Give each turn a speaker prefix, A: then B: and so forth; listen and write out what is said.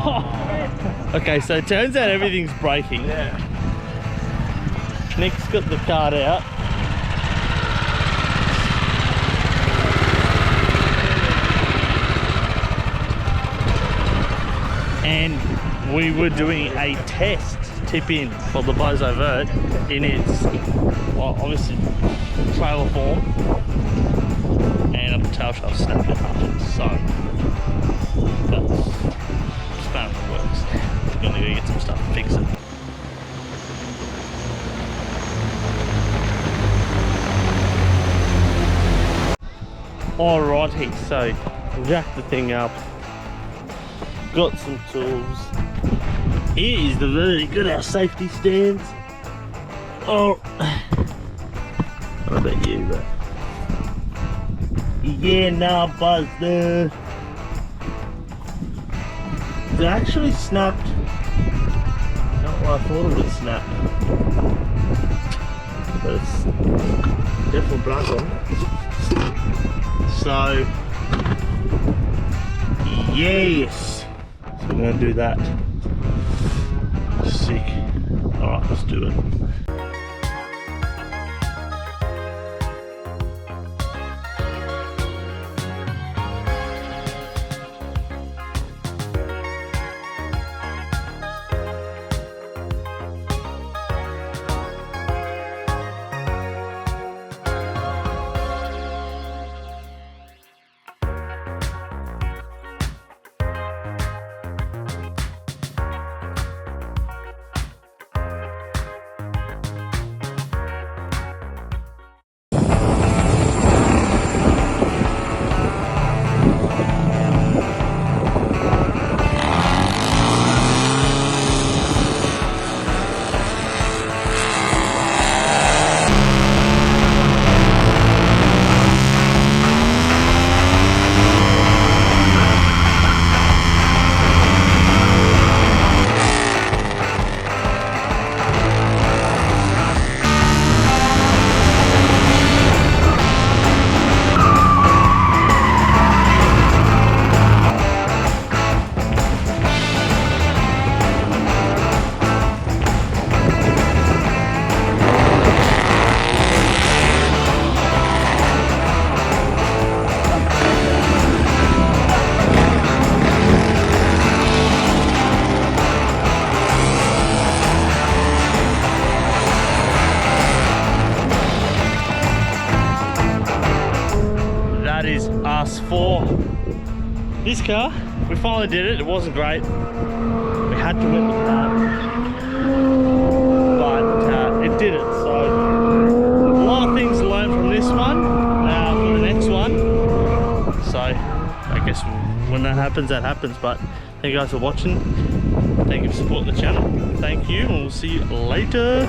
A: Oh. Okay, so it turns out everything's breaking.
B: Yeah.
A: Nick's got the card out. And we were doing a test tip-in for the Bosozoku in its, well, obviously, trailer form. And a tail shaft snapped in half. So, that's spanner that works. We're gonna go get some stuff and fix it. Alrighty, so jacked the thing up. Got some tools. Here is the verdict. Got our safety stands. Oh, I don't know about you, but yeah, nah, buzz there. It actually snapped. Not what I thought it would snap, but it's definitely broken. So, yes. So we're gonna do that. Sick. Alright, let's do it. Us for this car. We finally did it. It wasn't great. We had to wet the car, but it did it. So a lot of things to learn from this one for the next one. So I guess when that happens, that happens. But thank you guys for watching. Thank you for supporting the channel. Thank you, and we'll see you later.